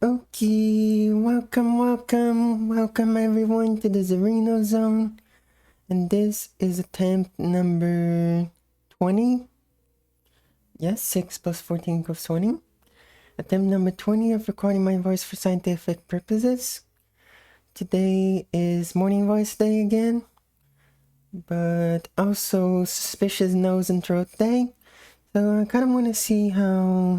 Okay, welcome everyone to the Zerino Zone. And this is attempt number 20. Yes, 6 plus 14 equals 20. Attempt number 20 of recording my voice for scientific purposes. Today is morning voice day again, but also suspicious nose and throat day. So I kind of want to see how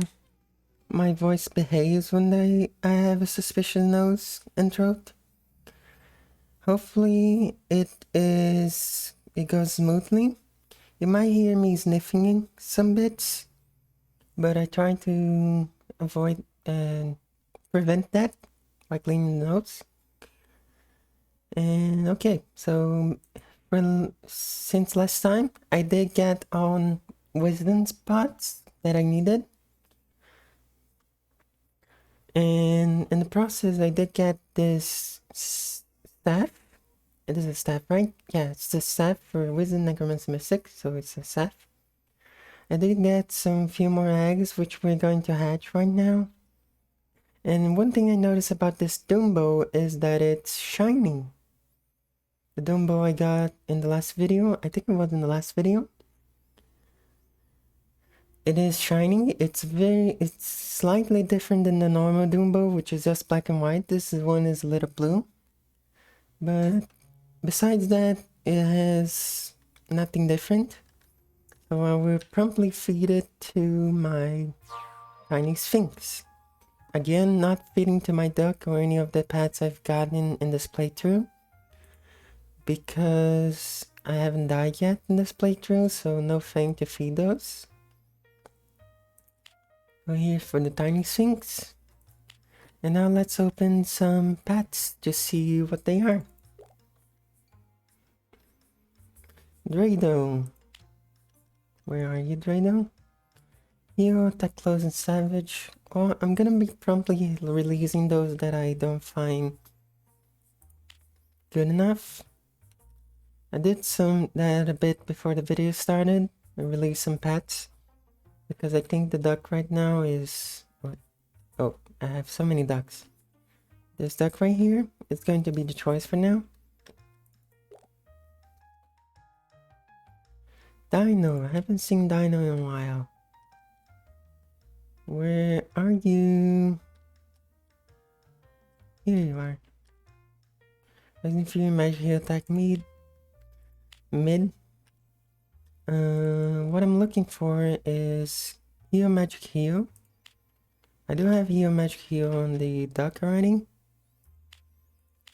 my voice behaves when I have a suspicious nose and throat. Hopefully it goes smoothly. You might hear me sniffing some bits, but I try to avoid and prevent that by cleaning the nose. And okay, so since last time I did get on wisdom spots that I needed. And in the process, I did get this staff. It is a staff, right? Yeah, it's the staff for Wisdom Necromancy Mystic, so it's a staff. I did get some few more eggs, which we're going to hatch right now. And one thing I noticed about this Dumbo is that it's shining. The Dumbo I got in the last video, I think it was in the last video. It is shining. It's slightly different than the normal Dumbo, which is just black and white. This one is a little blue. But besides that, it has nothing different. So I will promptly feed it to my tiny sphinx. Again, not feeding to my duck or any of the pets I've gotten in this playthrough, because I haven't died yet in this playthrough, so no thing to feed those. We're here for the tiny sphinx. And now let's open some pets to see what they are. Drado. Where are you, Drado? Hero, attack close and savage. Oh, I'm gonna be promptly releasing those that I don't find good enough. I did that a bit before the video started. I released some pets because I think the duck right now is... Oh, I have so many ducks. This duck right here is going to be the choice for now. Dino, I haven't seen Dino in a while. Where are you? Here you are. Looking for your magic heal attack mid. What I'm looking for is heal magic heal. I do have heal magic heal on the duck already,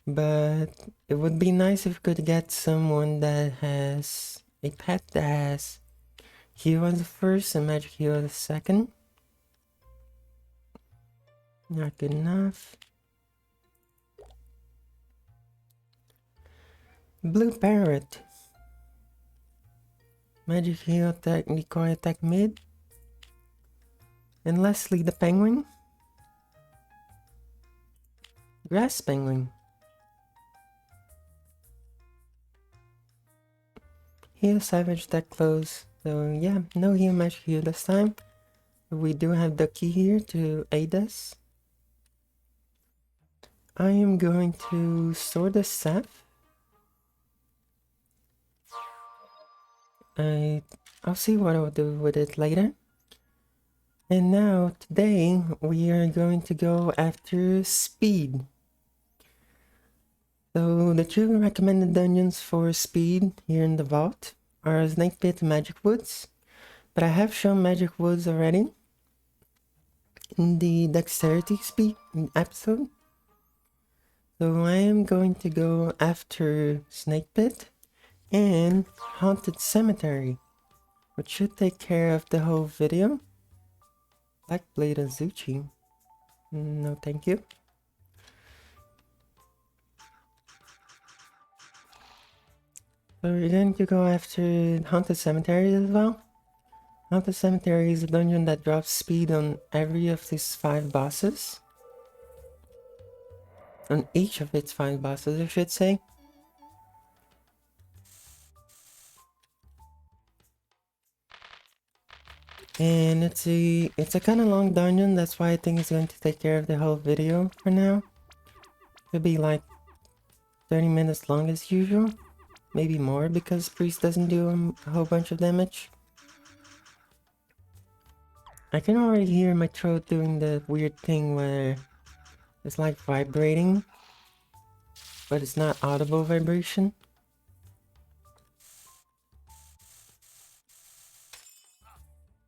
but it would be nice if we could get someone that has a pet that has heal as the first and magic heal as the second. Not good enough. Blue parrot. Magic heal attack, decoy attack mid. And lastly, the penguin. Grass penguin. Heal savage attack close. So yeah, no heal magic heal this time. But we do have the key here to aid us. I am going to store the staff. I'll see what I'll do with it later. And now, today, we are going to go after speed. So, the two recommended dungeons for speed here in the vault are Snake Pit and Magic Woods. But I have shown Magic Woods already in the Dexterity Speed episode. So, I am going to go after Snake Pit and Haunted Cemetery, which should take care of the whole video. Black Blade Azuchi. No, thank you. So we're going to go after Haunted Cemetery as well. Haunted Cemetery is a dungeon that drops speed on every of these 5 bosses. On each of its 5 bosses, I should say. And it's a kind of long dungeon, that's why I think it's going to take care of the whole video for now. Could be like 30 minutes long as usual. Maybe more because Priest doesn't do a whole bunch of damage. I can already hear my throat doing the weird thing where it's like vibrating, but it's not audible vibration.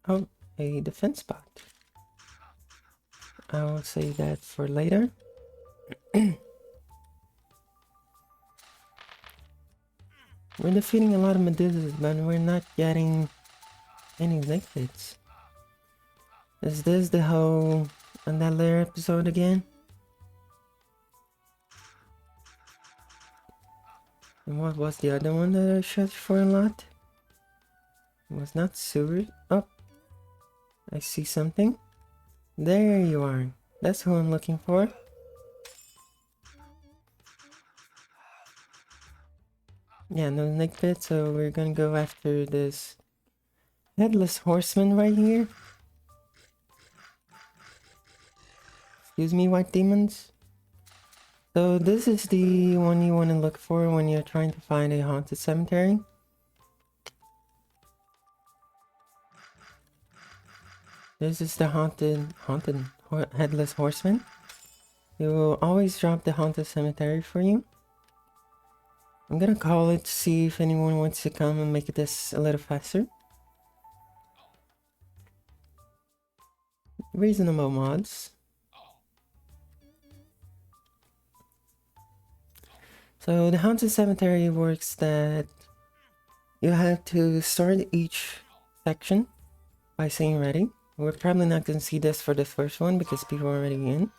Oh, a defense bot. I'll save that for later. We're defeating a lot of Medusas, but we're not getting any liquids. Is this the whole another episode again? And what was the other one that I searched for a lot? It was not sewer. Oh, I see something. There you are. That's who I'm looking for. Yeah, no snake pit, so we're gonna go after this headless horseman right here. Excuse me, white demons. So this is the one you want to look for when you're trying to find a haunted cemetery. This is the headless horseman. It will always drop the haunted cemetery for you. I'm gonna call it to see if anyone wants to come and make this a little faster. Reasonable mods. So the haunted cemetery works that you have to start each section by saying ready. We're probably not gonna see this for the first one because people are already in.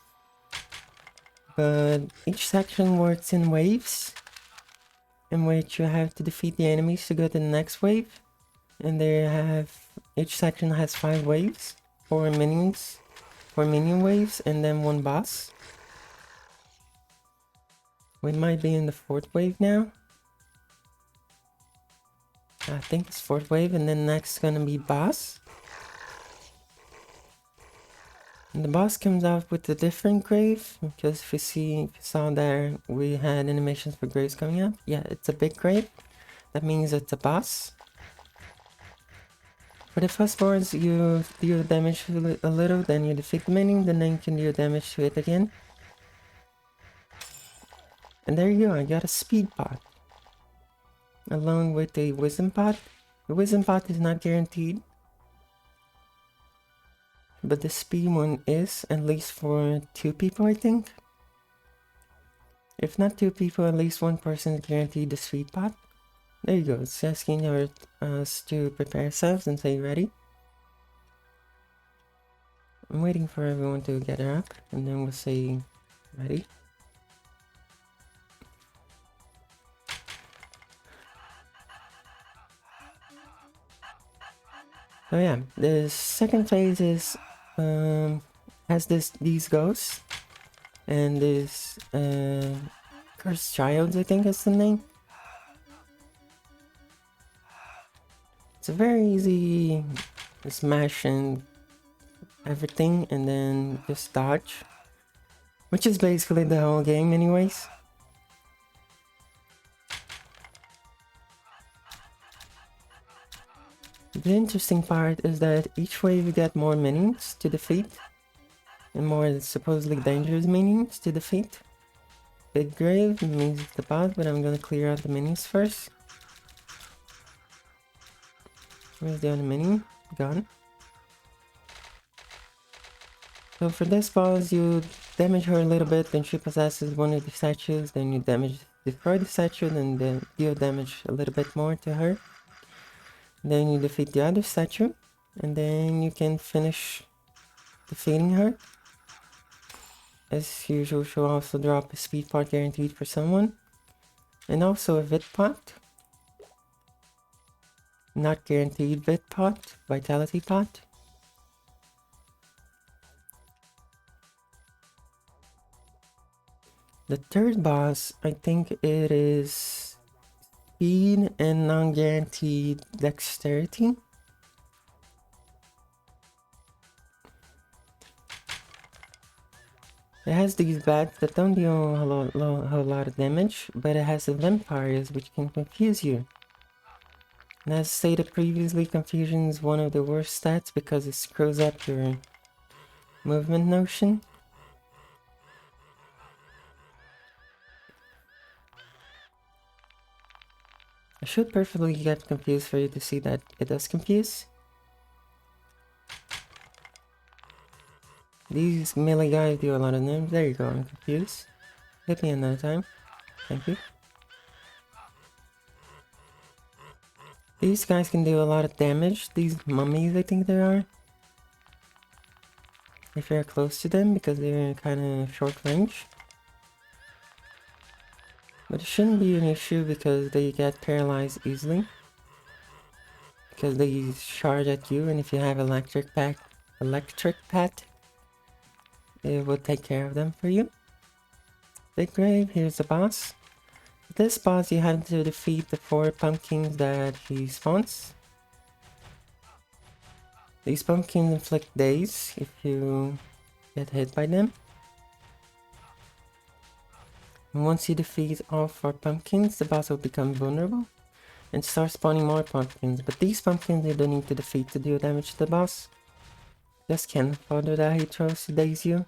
But each section works in waves, in which you have to defeat the enemies to go to the next wave. And each section has 5 waves, 4 minions, 4 minion waves, and then 1 boss. We might be in the 4th wave now. I think it's 4th wave, and then next is gonna be boss. And the boss comes out with a different grave, because if you saw there, we had animations for graves coming up. Yeah, it's a big grave. That means it's a boss. For the first boards, you deal damage to a little, then you defeat the minion, then you can deal damage to it again. And there you go, I got a speed pot. Along with a wisdom pot. The wisdom pot is not guaranteed, but the speed one is, at least for 2 people, I think. If not 2 people, at least 1 person is guaranteed the speed pot. There you go, it's asking us to prepare ourselves and say ready. I'm waiting for everyone to gather up, and then we'll say ready. So yeah, the second phase is has these ghosts and this cursed child, I think is the name. It's a very easy smash and everything, and then just dodge, which is basically the whole game, anyways. The interesting part is that each wave you get more minions to defeat, and more supposedly dangerous minions to defeat. Big grave means it's the boss, but I'm gonna clear out the minions first. Where's the other minion? Gone. So for this boss, you damage her a little bit, then she possesses one of the statues, then you destroy the statue, then deal damage a little bit more to her. Then you defeat the other statue, and then you can finish defeating her. As usual, she'll also drop a speed pot guaranteed for someone, and also a vit pot. Not guaranteed vit pot, vitality pot. The third boss, I think it is speed and non-guaranteed dexterity. It has these bats that don't deal a whole lot of damage, but it has the vampires which can confuse you. And as stated previously, confusion is one of the worst stats because it screws up your movement notion. I should perfectly get confused for you to see that it does confuse. These melee guys do a lot of damage. There you go, I'm confused. Hit me another time. Thank you. These guys can do a lot of damage. These mummies, I think there are. If you're close to them, because they're kind of short range. But it shouldn't be an issue because they get paralyzed easily. Because they charge at you, and if you have electric pet, it will take care of them for you. Big Grave, here's the boss. This boss you have to defeat the 4 pumpkins that he spawns. These pumpkins inflict daze if you get hit by them. And once you defeat all 4 pumpkins, the boss will become vulnerable and start spawning more pumpkins. But these pumpkins you don't need to defeat to deal damage to the boss. Just cannon fodder that he throws to daze you.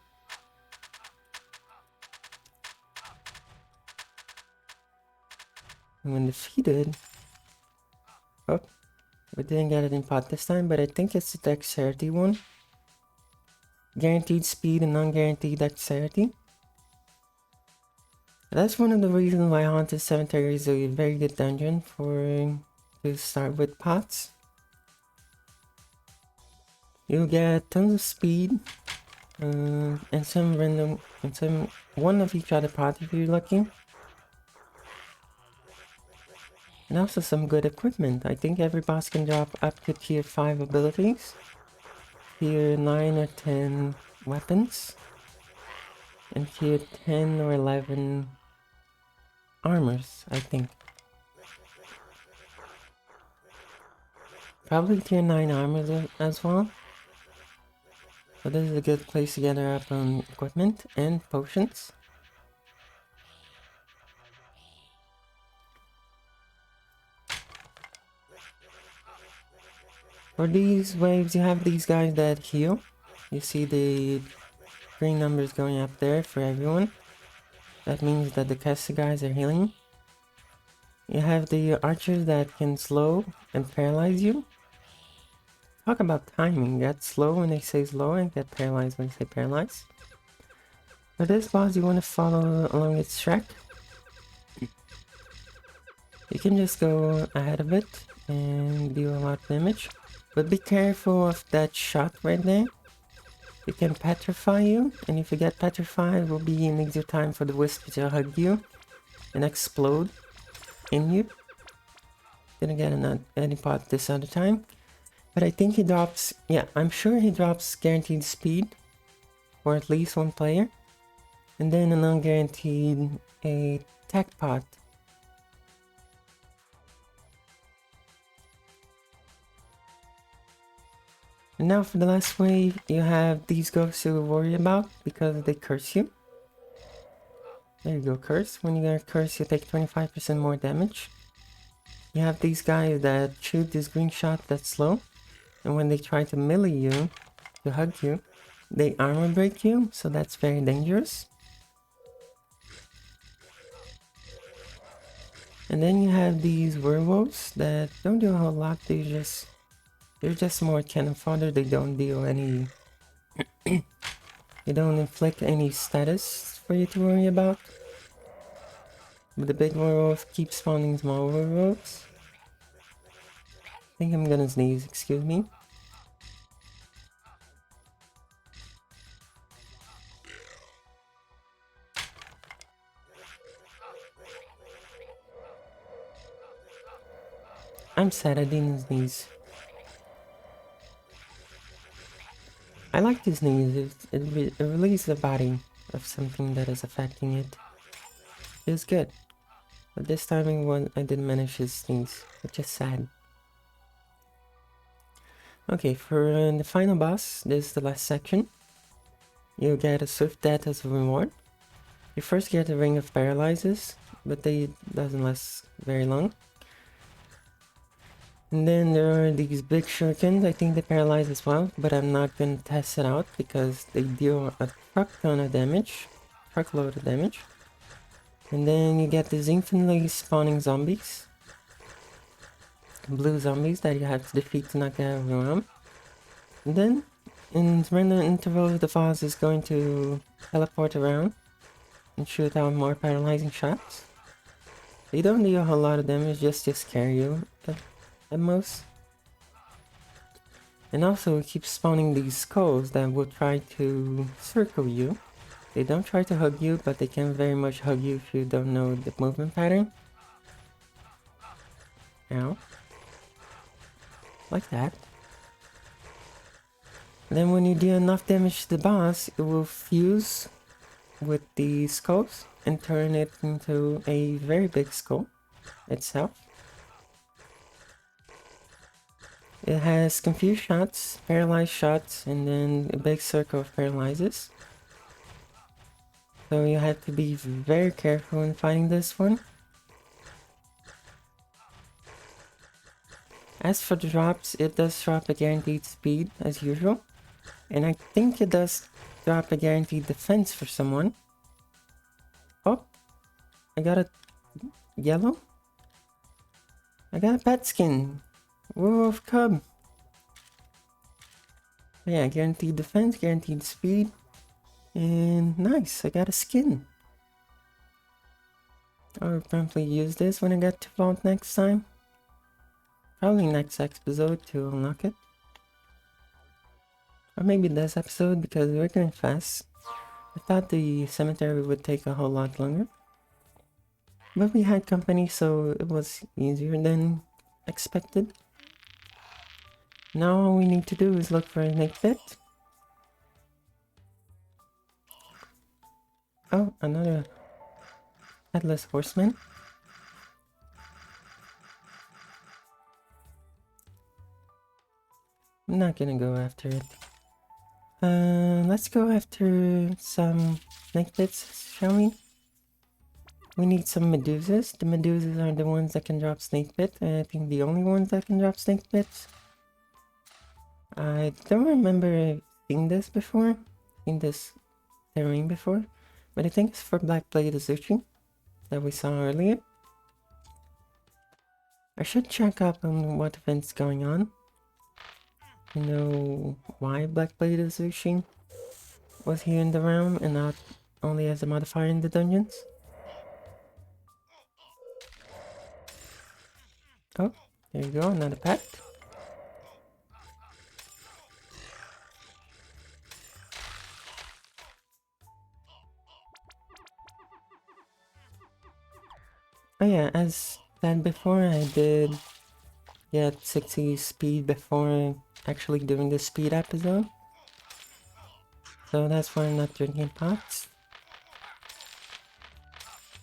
And when defeated... Oh, we didn't get it in pot this time, but I think it's the dexterity one. Guaranteed speed and non-guaranteed dexterity. That's one of the reasons why Haunted Cemetery is a very good dungeon to start with pots. You'll get tons of speed, and one of each other pot if you're lucky. And also some good equipment. I think every boss can drop up to tier 5 abilities. Tier 9 or 10 weapons. And tier 10 or 11 armors, I think. Probably tier 9 armors as well. So this is a good place to gather up on equipment and potions. For these waves, you have these guys that heal. You see the green numbers going up there for everyone. That means that the caster guys are healing. You have the archers that can slow and paralyze you. Talk about timing. Get slow when they say slow and get paralyzed when they say paralyzed. For this boss, you want to follow along its track. You can just go ahead of it and do a lot of damage. But be careful of that shot right there. It can petrify you, and if you get petrified, it will be an easier time for the wisp to hug you and explode in you. Didn't get any pot this other time. But I think he drops, yeah, I'm sure he drops guaranteed speed for at least one player. And then a non-guaranteed tech pot. And now for the last wave, you have these ghosts to worry about because they curse you. There you go, curse. When you get cursed, you take 25% more damage. You have these guys that shoot this green shot that's slow. And when they try to melee you, to hug you, they armor break you, so that's very dangerous. And then you have these werewolves that don't do a whole lot, they're just more cannon fodder. They don't deal any they don't inflict any status for you to worry about. But the big werewolf keeps spawning small werewolves. I think I'm gonna sneeze, excuse me. I'm sad I didn't sneeze. I like to sneeze. It releases the body of something that is affecting it. Feels good. But this time I didn't manage to sneeze, which is sad. Okay, for the final boss, this is the last section. you get a swift death as a reward. You first get a ring of paralyzes, but they doesn't last very long. And then there are these big shurikens. I think they paralyze as well, but I'm not gonna test it out because they deal a truckload of damage. And then you get these infinitely spawning zombies. Blue zombies that you have to defeat to not get overwhelmed. And then, in random intervals, the boss is going to teleport around and shoot out more paralyzing shots. They don't do a whole lot of damage, just to scare you at most. And also it keeps spawning these skulls that will try to circle you. They don't try to hug you, but they can very much hug you if you don't know the movement pattern. Ow. Like that. And then when you deal enough damage to the boss, it will fuse with the skulls and turn it into a very big skull itself. It has confused shots, paralyzed shots, and then a big circle of paralyzes. So you have to be very careful in fighting this one. As for the drops, it does drop a guaranteed speed as usual. And I think it does drop a guaranteed defense for someone. Oh, I got a yellow. I got a pet skin. Wolf cub. Yeah, guaranteed defense, guaranteed speed. And nice, I got a skin. I'll probably use this when I get to Vault next time. Probably next episode to unlock it. Or maybe this episode because we're going fast. I thought the cemetery would take a whole lot longer. But we had company, so it was easier than expected. Now all we need to do is look for a snake pit. Oh, another headless horseman. I'm not gonna go after it. Let's go after some snake pits, shall we? We need some medusas. The medusas are the ones that can drop snake pit, and I think the only ones that can drop snake pits. I don't remember seeing this before, in this terrain before, but I think it's for Black Blade Azuchi that we saw earlier. I should check up on what event's going on. You know why Black Blade Azuchi was here in the realm and not only as a modifier in the dungeons. Oh, there you go, another pet. Oh yeah, as said before, I did get 60 speed before actually doing the speed episode. So that's why I'm not drinking pots.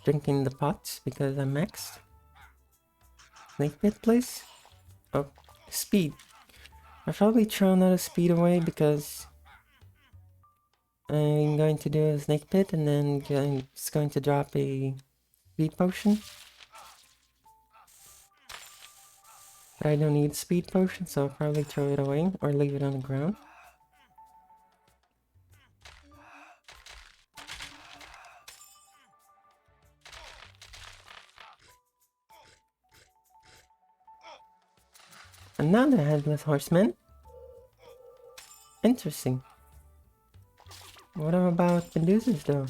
Drinking the pots because I'm maxed. Snake pit, please. Oh, speed. I'll probably throw another speed away because I'm going to do a snake pit and then it's going to drop a speed potion. But I don't need speed potion, so I'll probably throw it away or leave it on the ground. Another headless horseman. Interesting. What about Medusas though?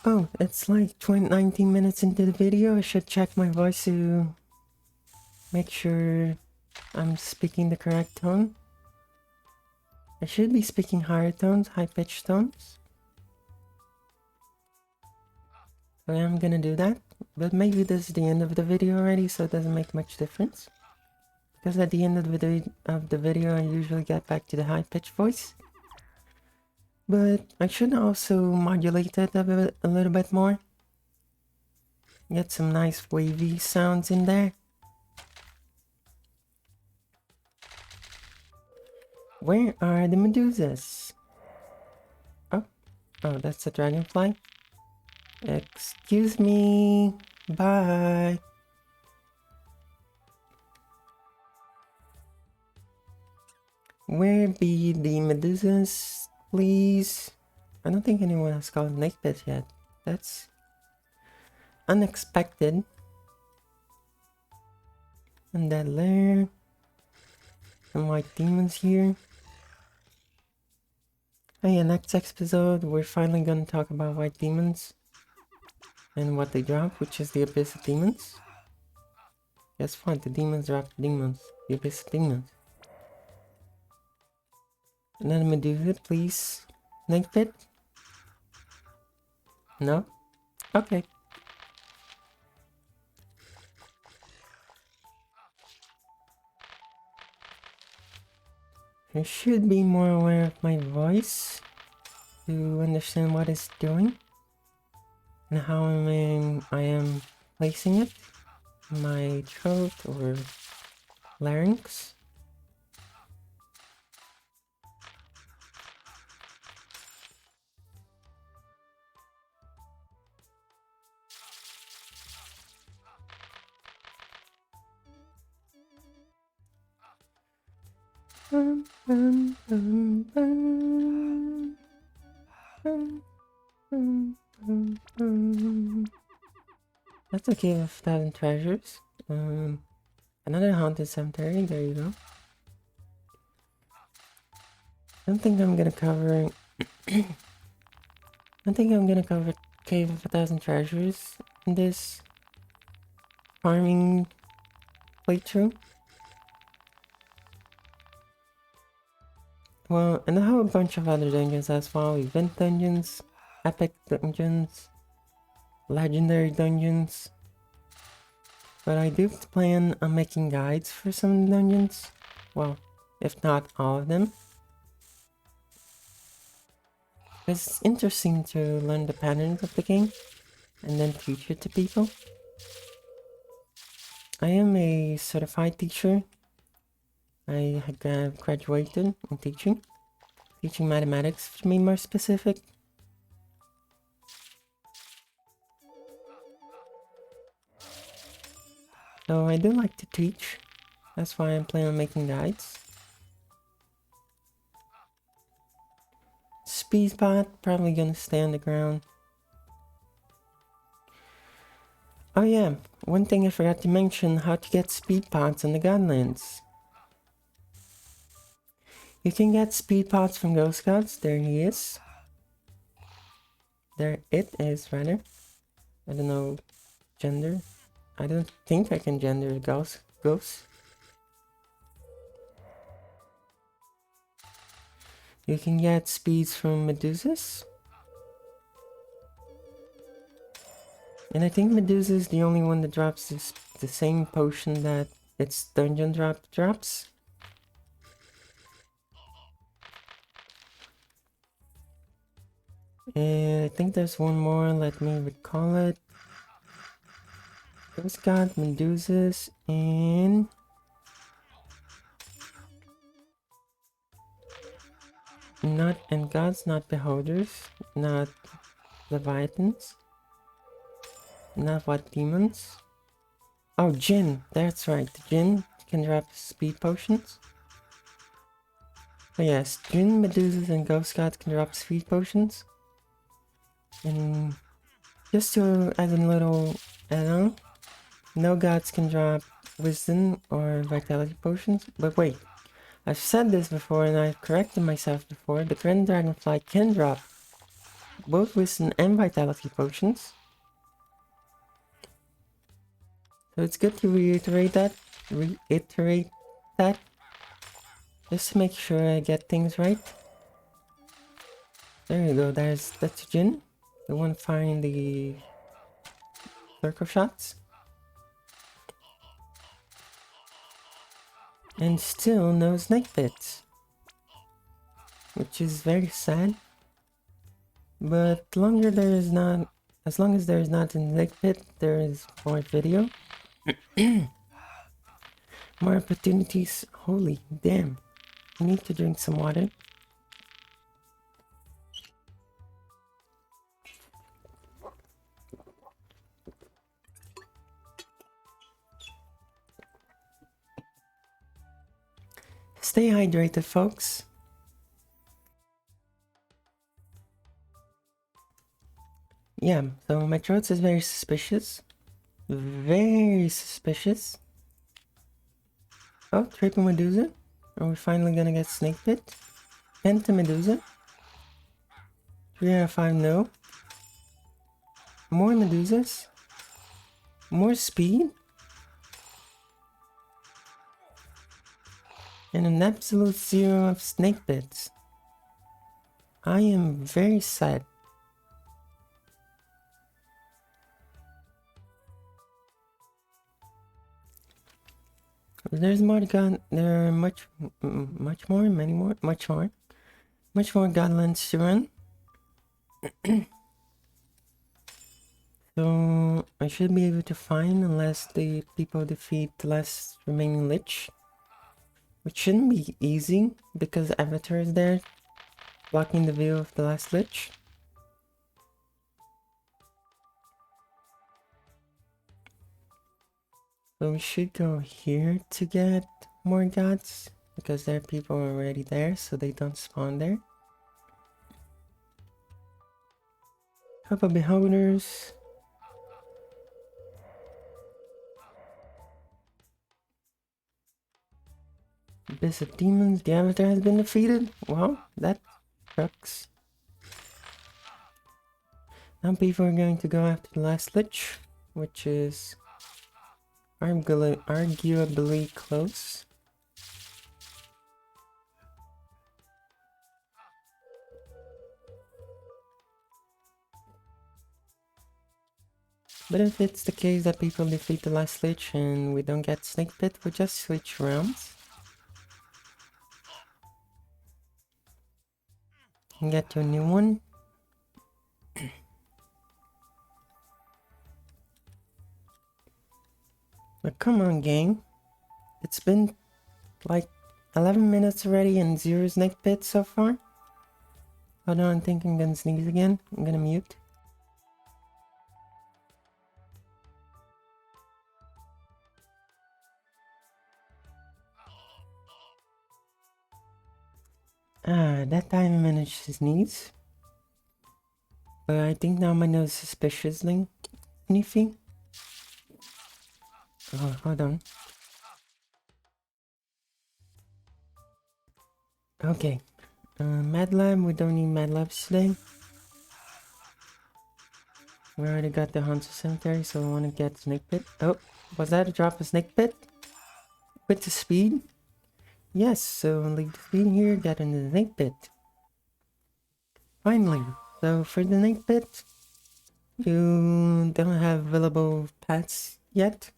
Oh, it's like 19 minutes into the video. I should check my voice to make sure I'm speaking the correct tone. I should be speaking higher tones, high-pitched tones. So I'm gonna do that. But maybe this is the end of the video already, so it doesn't make much difference. Because at the end of the video, I usually get back to the high-pitched voice. But I should also modulate it a little bit more. Get some nice wavy sounds in there. Where are the medusas? Oh, that's a dragonfly. Excuse me. Bye. Where be the medusas, please? I don't think anyone has called Snake Pit yet. That's unexpected. And that lair. Some white demons here. Oh yeah, next episode we're finally gonna talk about white demons. And what they drop, which is the Abyss of Demons. Guess what? The demons drop demons. The Abyss of Demons. Another Medusa, please. Snake Pit? No? Okay. I should be more aware of my voice to understand what it's doing and how I am placing it in my throat or larynx. That's a cave of 1,000 treasures. Another haunted cemetery. There you go. I don't think I'm gonna cover. I don't think I'm gonna cover Cave of 1,000 Treasures in this farming playthrough. Well, and I have a bunch of other dungeons as well. Event dungeons, epic dungeons, legendary dungeons. But I do plan on making guides for some dungeons. Well, if not all of them. It's interesting to learn the patterns of the game and then teach it to people. I am a certified teacher. I have graduated in teaching mathematics to be more specific. So I do like to teach. That's why I'm planning on making guides. Speed spot, probably gonna stay on the ground. Oh yeah, one thing I forgot to mention, how to get speed pots on the Godlands. You can get speed pots from Ghost Gods. There he is. There it is, rather. I don't know gender. I don't think I can gender ghosts. You can get speeds from Medusas. And I think Medusa is the only one that drops the same potion that its dungeon drops. And I think there's one more, let me recall it. Ghost God, Medusas, and gods, not beholders, not leviathans, not what demons. Oh, Jinn, that's right, the Jinn can drop speed potions. So yes, Jinn, Medusas, and Ghost Gods can drop speed potions. And just to add a little add-on, no gods can drop wisdom or vitality potions. But wait, I've said this before and I've corrected myself before. The Grand Dragonfly can drop both wisdom and vitality potions. So it's good to reiterate that, just to make sure I get things right. There you go, that's Jin, the one firing the circle shots. And still no snake pits, which is very sad. But as long as there is not a snake pit, there is more video. More opportunities. Holy damn. I need to drink some water. Stay hydrated, folks. Yeah, so my throat is very suspicious. Very suspicious. Oh, triple Medusa. Are we finally gonna get Snake Pit? Penta Medusa. 3 out of 5, no. More Medusas. More speed. And an absolute 0 of Snake Pits. I am very sad. There's more there are much more godlands to run. So I should be able to find unless the people defeat the last remaining lich. Which shouldn't be easy because Avatar is there blocking the view of the last lich. So we should go here to get more gods because there are people already there, so they don't spawn there. Couple beholders. Abyss of Demons, the Avatar has been defeated. Well, that sucks. Now people are going to go after the last lich, which is arguably close. But if it's the case that people defeat the last lich and we don't get Snake Pit, we just switch rounds. And get to a new one. But come on, gang. It's been like 11 minutes already and 0 Snake Pit so far. Hold on, I think I'm gonna sneeze again. I'm gonna mute. That time I managed to sneeze. But I think now my nose is suspiciously sniffy. Oh, hold on. Okay. Mad Lab, we don't need Mad Labs today. We already got the Haunted Cemetery, so I want to get Snake Pit. Oh, was that a drop of Snake Pit? With the speed? Yes, so leave the speed here, get into the Snake Pit. Finally, so for the Snake Pit, you don't have available paths yet,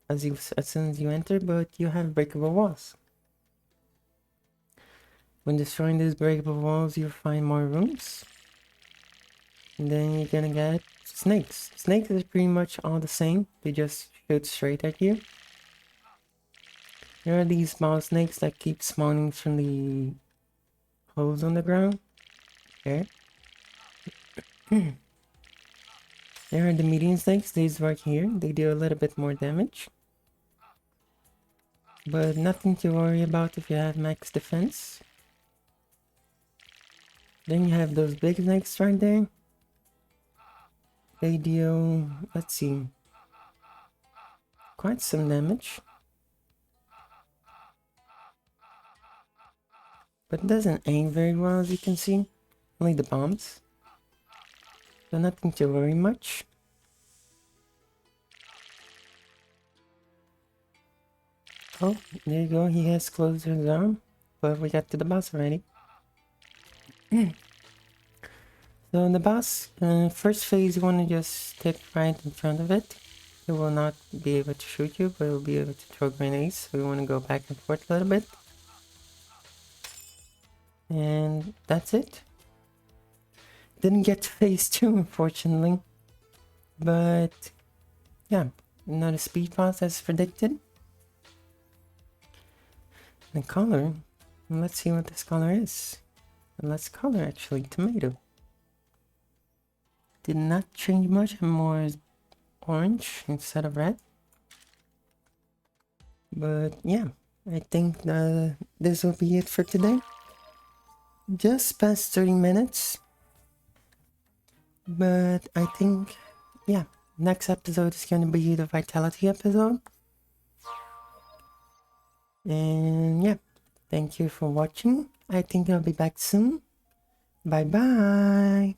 as soon as you enter, but you have breakable walls. When destroying these breakable walls, you'll find more rooms. And then you're gonna get snakes. Snakes is pretty much all the same. They just shoot straight at you. There are these small snakes that keep spawning from the holes on the ground. There. There are the medium snakes. These right here. They do a little bit more damage. But nothing to worry about if you have max defense. Then you have those big snakes right there. They deal, let's see, quite some damage. But it doesn't aim very well, as you can see. Only the bombs. So nothing to worry much. Oh, there you go, he has closed his arm. But we got to the boss already. So in the boss, first phase, you want to just stick right in front of it. It will not be able to shoot you, but it will be able to throw grenades. So we want to go back and forth a little bit. And that's it. Didn't get to phase 2, unfortunately. But yeah, another speed boss as predicted. The color, Let's see what this color is. Let's color actually tomato. Did not change much, and more orange instead of red. But yeah, I think this will be it for today. Just past 30 minutes. But I think, yeah, next episode is going to be the vitality episode. And yeah, thank you for watching. I think I'll be back soon. Bye bye.